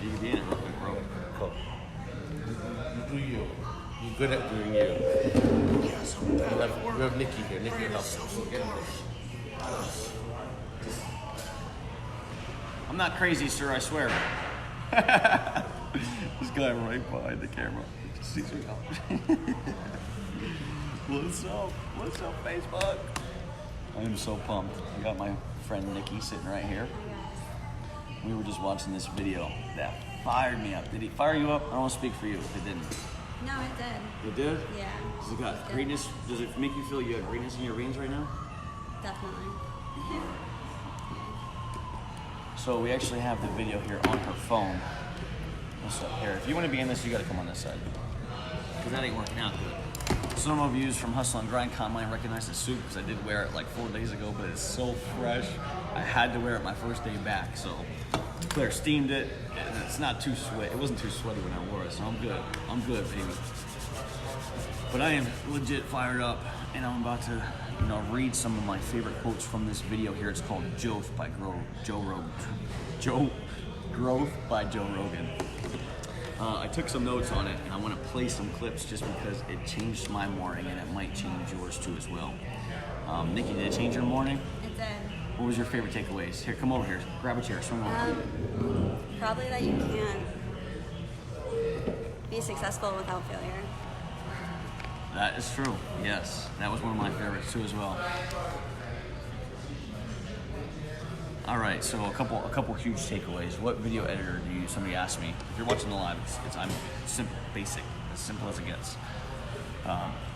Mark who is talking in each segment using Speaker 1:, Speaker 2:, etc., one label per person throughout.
Speaker 1: You can be in it real quick, bro.
Speaker 2: Cool. You do you. You're good at doing you. We have Nikki here. Nikki will help.
Speaker 1: I'm not crazy, sir, I swear. This guy right behind the camera just sees me out. What's up? What's up, Facebook? I am so pumped. I got my friend Nikki sitting right here. We were just watching this video that fired me up. Did he fire you up? I don't want to speak for you if it didn't.
Speaker 3: No, it did.
Speaker 1: It did?
Speaker 3: Yeah.
Speaker 1: Does it got greatness? Does it make you feel you have greatness in your veins right now?
Speaker 3: Definitely.
Speaker 1: So we actually have the video here on her phone. What's up here? If you want to be in this, you got to come on this side. Because that ain't working out good. Some of you from Hustle and Grind Con might recognize the suit because I did wear it like 4 days ago, but it's so fresh. I had to wear it my first day back, so Claire steamed it, and it's not too sweaty. It wasn't too sweaty when I wore it, so I'm good. I'm good, baby. But I am legit fired up, and I'm about to, read some of my favorite quotes from this video here. It's called Growth by Joe Rogan. Growth by Joe Rogan. I took some notes on it, and I want to play some clips just because it changed my morning, and it might change yours too as well. Nikki, did it change your morning?
Speaker 3: It did.
Speaker 1: What was your favorite takeaways? Here, come over here. Grab a chair. Swing over.
Speaker 3: Probably that you can't be successful without failure.
Speaker 1: That is true. Yes, that was one of my favorites too as well. All right, so a couple huge takeaways. What video editor do you? Somebody asked me. If you're watching the live, I'm simple, basic, as simple as it gets.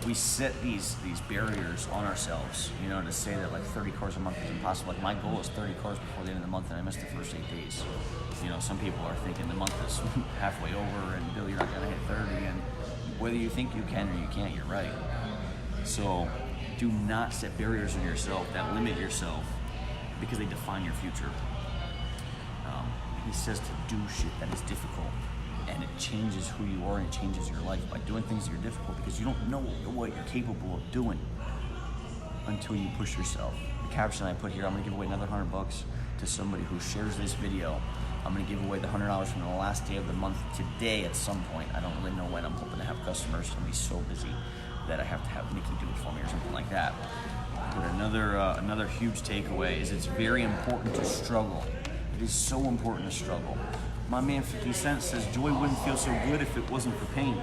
Speaker 1: We set these barriers on ourselves, to say that like 30 cars a month is impossible. Like my goal is 30 cars before the end of the month, and I missed the first 8 days. Some people are thinking the month is halfway over, and Bill, you're not gonna hit 30. And whether you think you can or you can't, you're right. So do not set barriers on yourself that limit yourself because they define your future. He says to do shit that is difficult, and it changes who you are and it changes your life by doing things that are difficult because you don't know what you're capable of doing until you push yourself. The caption I put here, I'm gonna give away another $100 to somebody who shares this video. I'm gonna give away the $100 from the last day of the month today at some point. I don't really know when. I'm hoping to have customers. I'm gonna be so busy that I have to have Nikki do it for me or something like that. But another huge takeaway is it's very important to struggle. It is so important to struggle. My man 50 Cent says joy wouldn't feel so good if it wasn't for pain.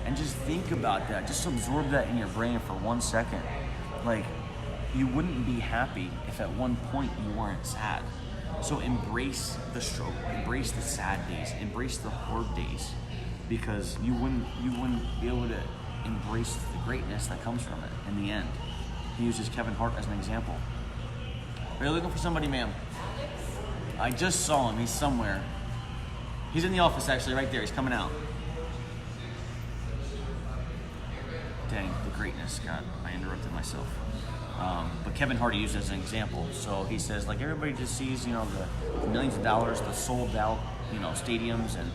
Speaker 1: And just think about that. Just absorb that in your brain for 1 second. Like, you wouldn't be happy if at one point you weren't sad. So embrace the struggle, embrace the sad days, embrace the hard days, because you wouldn't be able to embrace the greatness that comes from it in the end. He uses Kevin Hart as an example. Are you looking for somebody, ma'am? I just saw him. He's somewhere. He's in the office, actually, right there. He's coming out. Dang, the greatness. God, I interrupted myself. But Kevin Hart used as an example. So he says, like, everybody just sees, the millions of dollars, the sold out, stadiums and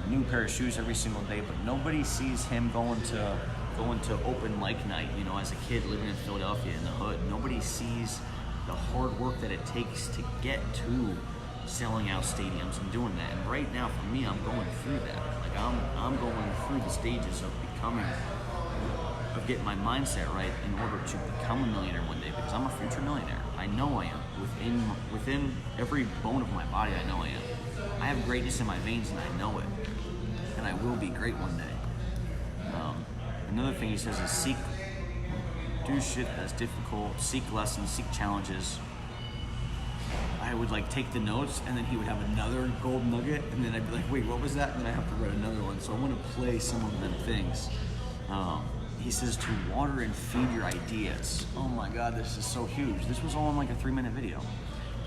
Speaker 1: new pair of shoes every single day, but nobody sees him going to open mic night, as a kid living in Philadelphia in the hood. Nobody sees the hard work that it takes to get to selling out stadiums and doing that. And right now, for me, I'm going through that. Like I'm going through the stages of getting my mindset right in order to become a millionaire one day, because I'm a future millionaire. I know I am. Within every bone of my body, I know I am. I have greatness in my veins, and I know it. And I will be great one day. Another thing he says is do shit that's difficult, seek lessons, seek challenges. I would take the notes, and then he would have another gold nugget, and then I'd be like, wait, what was that? And then I have to write another one. So I want to play some of them things. He says to water and feed your ideas. Oh my God, this is so huge. This was all in a 3-minute video,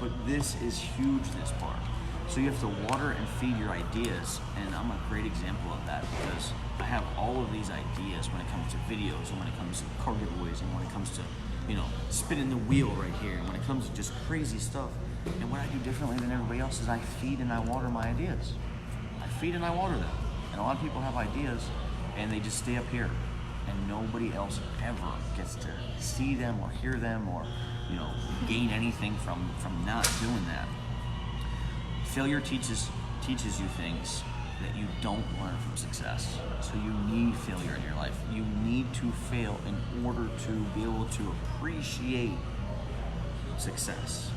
Speaker 1: but this is huge, this part. So you have to water and feed your ideas, and I'm a great example of that because I have all of these ideas when it comes to videos, and when it comes to car giveaways, and when it comes to, spinning the wheel right here, and when it comes to just crazy stuff. And what I do differently than everybody else is I feed and I water my ideas. I feed and I water them. And a lot of people have ideas, and they just stay up here, and nobody else ever gets to see them or hear them or, gain anything from not doing that. Failure teaches teaches you things that you don't learn from success. So you need failure in your life. You need to fail in order to be able to appreciate success.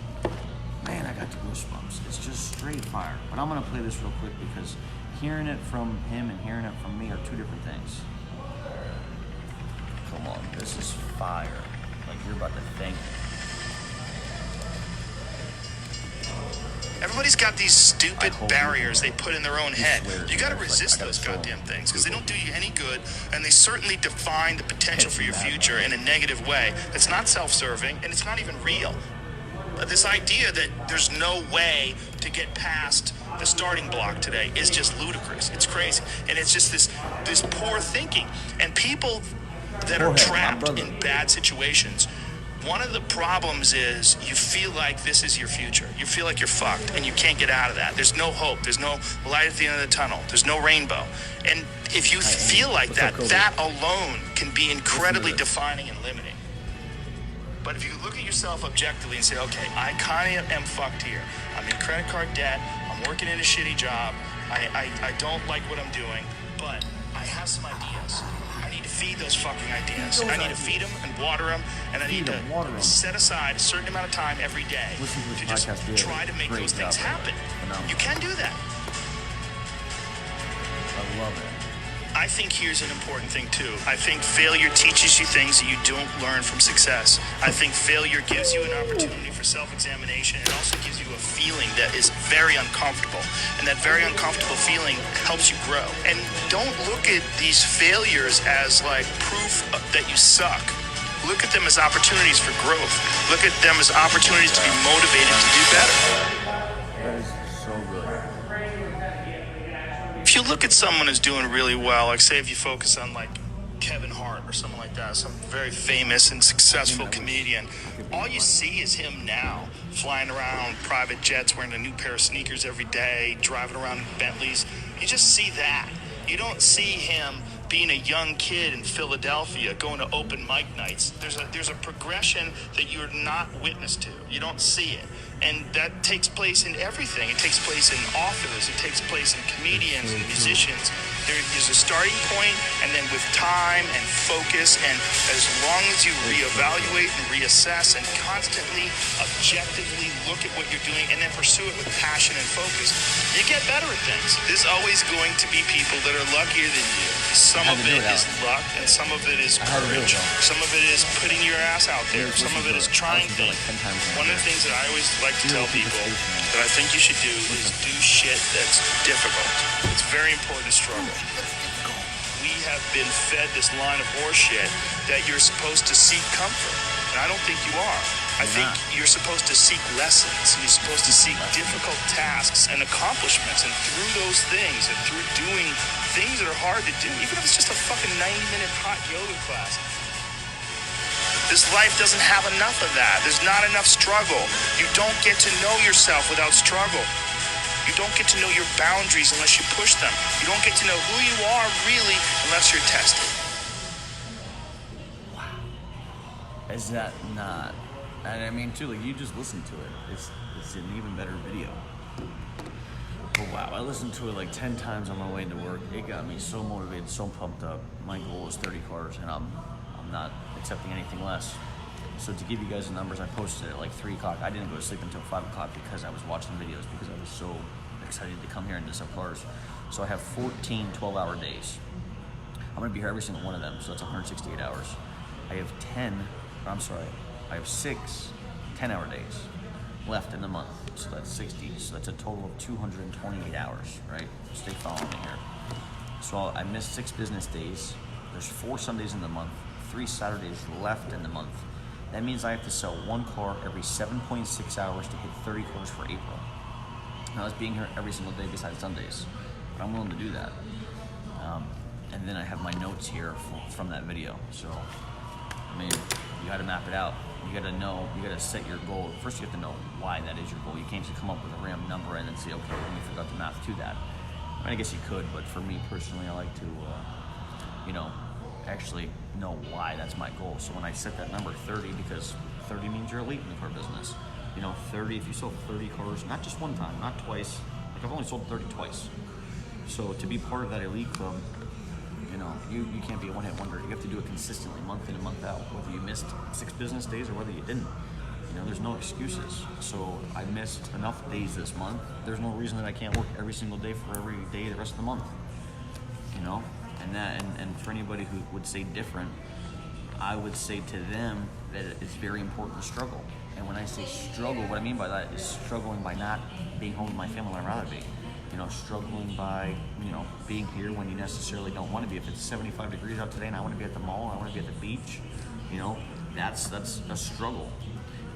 Speaker 1: Man, I got the goosebumps. It's just straight fire. But I'm gonna play this real quick because hearing it from him and hearing it from me are two different things. Come on, this is fire. Like you're about to thank me.
Speaker 4: Everybody's got these stupid
Speaker 1: hope
Speaker 4: barriers they put in their own head.
Speaker 1: swears,
Speaker 4: You got to
Speaker 1: man. It's
Speaker 4: resist
Speaker 1: like, I
Speaker 4: those
Speaker 1: gotta show
Speaker 4: goddamn
Speaker 1: them.
Speaker 4: things because they don't do you any good, and they certainly define the potential for your future in a negative way. It's not self-serving, and it's not even real. This idea that there's no way to get past the starting block today is just ludicrous. It's crazy, and it's just this poor thinking. And people that are
Speaker 1: Go ahead, my
Speaker 4: trapped
Speaker 1: brother.
Speaker 4: in bad situations. One of the problems is you feel like this is your future. You feel like you're fucked and you can't get out of that. There's no hope. There's no light at the end of the tunnel. There's no rainbow. And if you feel like
Speaker 1: What's up,
Speaker 4: that,
Speaker 1: Kobe?
Speaker 4: that alone can be incredibly
Speaker 1: Listen to this.
Speaker 4: defining and limiting. But if you look at yourself objectively and say, okay, I kind of am fucked here. I'm in credit card debt. I'm working in a shitty job. I don't like what I'm doing, but I have some ideas. I need to feed those fucking ideas. I need to feed them and water them, and I need
Speaker 1: Feed 'em, water
Speaker 4: to
Speaker 1: 'em.
Speaker 4: set aside a certain amount of time every day
Speaker 1: Listen to this
Speaker 4: just
Speaker 1: podcast video.
Speaker 4: try to make
Speaker 1: Great
Speaker 4: those things
Speaker 1: job.
Speaker 4: happen.
Speaker 1: Phenomenal.
Speaker 4: You can do that.
Speaker 1: I love it.
Speaker 4: I think here's an important thing too. I think failure teaches you things that you don't learn from success. I think failure gives you an opportunity for self-examination. It also gives you a feeling that is very uncomfortable. And that very uncomfortable feeling helps you grow. And don't look at these failures as like proof that you suck. Look at them as opportunities for growth. Look at them as opportunities to be motivated to do better.
Speaker 1: That is so good.
Speaker 4: If you look at someone who's doing really well, like say if you focus on like Kevin Hart or someone like that, some very famous and successful comedian, all you see is him now flying around private jets, wearing a new pair of sneakers every day, driving around in Bentleys. You just see that. You don't see him being a young kid in Philadelphia going to open mic nights. There's a progression that you're not witness to. You don't see it. And that takes place in everything. It takes place in authors. It takes place in comedians and musicians. There is a starting point, and then with time and focus, and as long as you reevaluate and reassess and constantly objectively look at what you're doing and then pursue it with passion and focus, you get better at things. There's always going to be people that are luckier than you. Some
Speaker 1: I
Speaker 4: of
Speaker 1: had to do
Speaker 4: it
Speaker 1: it,
Speaker 4: is
Speaker 1: Alex.
Speaker 4: luck, and some of it is
Speaker 1: I had to do it,
Speaker 4: courage.
Speaker 1: though.
Speaker 4: Some of it is putting your ass out there.
Speaker 1: Listen
Speaker 4: Some of
Speaker 1: to
Speaker 4: it is
Speaker 1: it.
Speaker 4: trying
Speaker 1: Listen to it
Speaker 4: things.
Speaker 1: like 10 times
Speaker 4: One of the
Speaker 1: more.
Speaker 4: things that I always like to
Speaker 1: Feel
Speaker 4: tell
Speaker 1: people's
Speaker 4: people
Speaker 1: face, man.
Speaker 4: that I think you should do is do shit that's difficult. It's very important to struggle. We have been fed this line of horseshit that you're supposed to seek comfort. And I don't think you are. I think you're supposed to seek lessons. You're supposed to seek difficult tasks and accomplishments. And through those things and through doing things that are hard to do, even if it's just a fucking 90-minute hot yoga class, this life doesn't have enough of that. There's not enough struggle. You don't get to know yourself without struggle. You don't get to know your boundaries unless you push them. You don't get to know who you are really unless you're tested.
Speaker 1: Is that not? And I mean, too, like you just listen to it. It's an even better video. But wow, I listened to it like 10 times on my way into work. It got me so motivated, so pumped up. My goal is 30 cars, and I'm not accepting anything less. So to give you guys the numbers, I posted it at like 3 o'clock. I didn't go to sleep until 5 o'clock because I was watching videos because I was so excited to come here and to sell cars. So I have 14 12-hour days. I'm gonna be here every single one of them, so that's 168 hours. I have 6 10-hour days left in the month, so that's 60. So that's a total of 228 hours, right? Stay following me here. So I missed 6 business days. There's 4 Sundays in the month, 3 Saturdays left in the month. That means I have to sell 1 car every 7.6 hours to hit 30 cars for April. Now, that's being here every single day besides Sundays, but I'm willing to do that. And then I have my notes here from that video. So, I mean, you got to map it out. You got to know, you got to set your goal. First, you have to know why that is your goal. You can't just come up with a random number and then say, okay, let me figure out the math to that. I mean, I guess you could, but for me personally, I like to, actually know why that's my goal. So when I set that number 30, because 30 means you're elite in the car business. 30, if you sold 30 cars, not just one time, not twice, Like I've only sold 30 twice. So to be part of that elite club, you know, you can't be a one-hit wonder. You have to do it consistently, month in and month out, whether you missed 6 business days or whether you didn't. You know, there's no excuses. So I missed enough days this month. There's no reason that I can't work every single day for every day the rest of the month. You know, and for anybody who would say different, I would say to them that it's very important to struggle. And when I say struggle, what I mean by that is struggling by not being home with my family when I'd rather be. You know, struggling by, you know, being here when you necessarily don't want to be. If it's 75 degrees out today and I want to be at the mall, I want to be at the beach, you know, that's a struggle.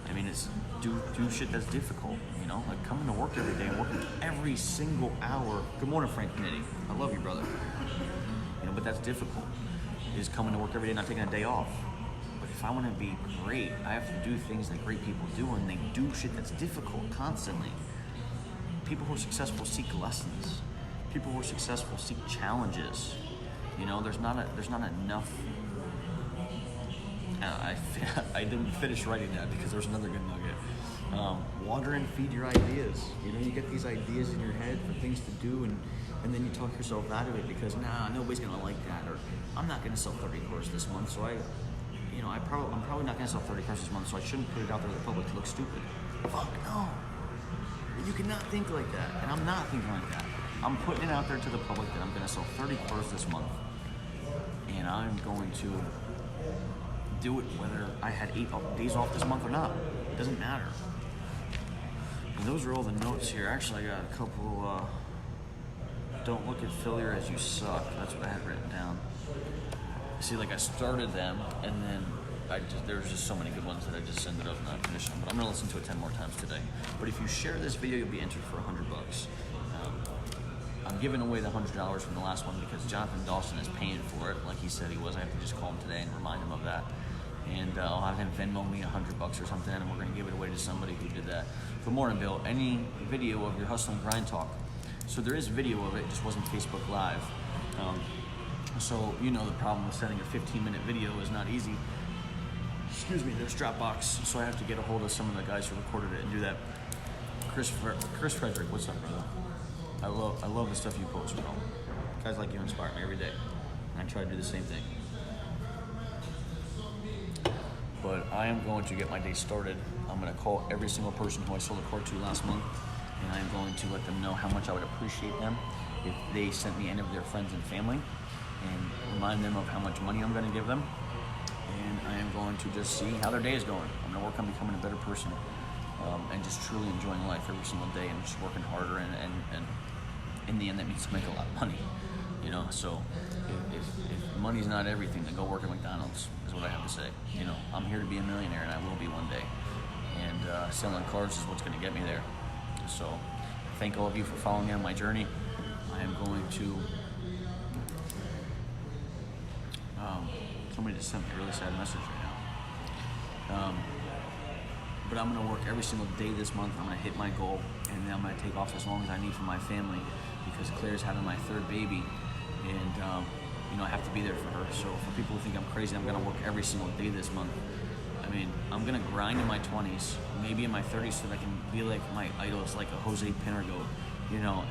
Speaker 1: I mean, it's do shit that's difficult, you know, like coming to work every day and working every single hour. Good morning, Frank Kennedy. I love you, brother. You know, but that's difficult, is coming to work every day and not taking a day off. But if I want to be great, I have to do things that great people do, and they do shit that's difficult constantly. People who are successful seek lessons. People who are successful seek challenges. You know, there's not enough. I didn't finish writing that because there's another good nugget. Water and feed your ideas. You know, you get these ideas in your head for things to do, and then you talk yourself out of it because nobody's gonna like that, or I'm not gonna sell 30 cars this month, so I'm probably not gonna sell 30 cars this month, so I shouldn't put it out there to the public to look stupid. Fuck no. You cannot think like that, and I'm not thinking like that. I'm putting it out there to the public that I'm going to sell 30 cars this month, and I'm going to do it whether I had 8 days off this month or not. It doesn't matter. And those are all the notes here. Actually, I got a couple. Don't look at failure as you suck. That's what I had written down. See, like I started them, and then there's just so many good ones that I just ended up not finishing. But I'm gonna listen to it 10 more times today. But if you share this video, you'll be entered for $100. I'm giving away the $100 from the last one because Jonathan Dawson is paying for it, like he said he was. I have to just call him today and remind him of that. And I'll have him Venmo me $100 or something, and we're gonna give it away to somebody who did that. Good morning, Bill. Any video of your hustle and grind talk? So there is video of it, just wasn't Facebook Live. So you know the problem with sending a 15-minute video is not easy. Excuse me, there's Dropbox, so I have to get a hold of some of the guys who recorded it and do that. Chris Frederick, what's up, brother? I love the stuff you post, bro. Guys like you inspire me every day, and I try to do the same thing. But I am going to get my day started. I'm going to call every single person who I sold a car to last month, and I'm going to let them know how much I would appreciate them if they sent me any of their friends and family, and remind them of how much money I'm going to give them. And I am going to just see how their day is going. I'm going to work on becoming a better person, and just truly enjoying life every single day, and just working harder. And in the end, that means to make a lot of money. You know, so if money's not everything, then go work at McDonald's is what I have to say. You know, I'm here to be a millionaire, and I will be one day. And selling cars is what's going to get me there. So thank all of you for following me on my journey. I am going to. Somebody just sent me a really sad message right now. But I'm going to work every single day this month. I'm going to hit my goal, and then I'm going to take off as long as I need for my family, because Claire's having my 3rd baby, and you know, I have to be there for her. So for people who think I'm crazy, I'm going to work every single day this month. I mean, I'm going to grind in my 20s, maybe in my 30s, so that I can be like my idols, like a Jose Pinargo, you know.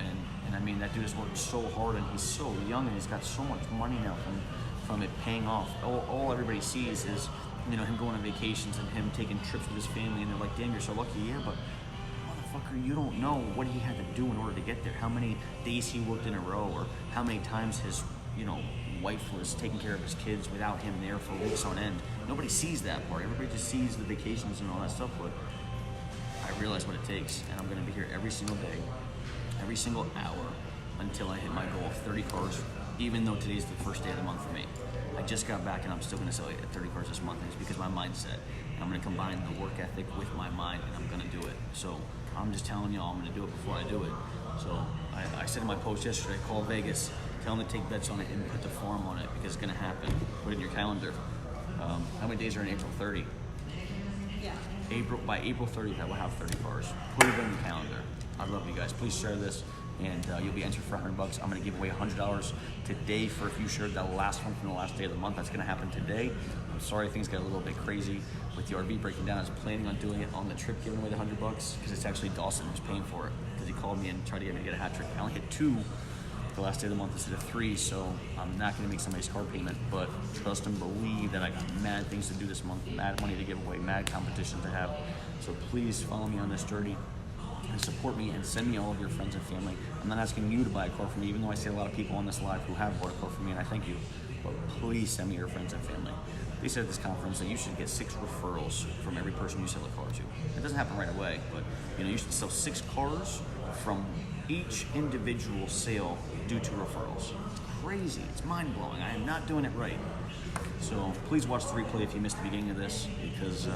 Speaker 1: And I mean, that dude has worked so hard, and he's so young, and he's got so much money now from it paying off. All everybody sees is, you know, him going on vacations and him taking trips with his family, and they're like, damn, you're so lucky. Yeah, but motherfucker, you don't know what he had to do in order to get there, how many days he worked in a row, or how many times his, you know, wife was taking care of his kids without him there for weeks on end. Nobody sees that part. Everybody just sees the vacations and all that stuff, but I realize what it takes, and I'm going to be here every single day, every single hour, until I hit my goal of 30 cars, even though today's the first day of the month for me. I just got back, and I'm still going to sell 30 cars this month. It's because of my mindset, and I'm going to combine the work ethic with my mind, and I'm going to do it. So I'm just telling y'all I'm going to do it before I do it. So I said in my post yesterday, call Vegas, tell them to take bets on it and put the farm on it, because it's going to happen. Put it in your calendar. How many days are in April 30?
Speaker 3: Yeah.
Speaker 1: By April 30th, I will have 30 cars. Put it in your calendar. I love you guys. Please share this, and you'll be entered for $100. I'm going to give away $100 today for if you shared that last one from the last day of the month. That's going to happen today. I'm sorry things got a little bit crazy with the RV breaking down. I was planning on doing it on the trip, giving away the $100, because it's actually Dawson who's paying for it, because he called me and tried to get me to get a hat trick. I only hit 2 the last day of the month instead of 3, so I'm not going to make somebody's car payment, but trust and believe that I got mad things to do this month, mad money to give away, mad competition to have. So please follow me on this journey and support me and send me all of your friends and family. I'm not asking you to buy a car from me, even though I see a lot of people on this live who have bought a car from me, and I thank you. But please send me your friends and family. They said at this conference that you should get 6 referrals from every person you sell a car to. It doesn't happen right away, but you should sell 6 cars from each individual sale due to referrals. It's crazy. It's mind-blowing. I am not doing it right. So please watch the replay if you missed the beginning of this, because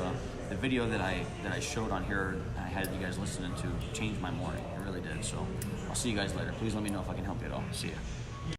Speaker 1: the video that I showed on here, I had you guys listening to, changed my morning. It really did. So I'll see you guys later. Please let me know if I can help you at all. See ya.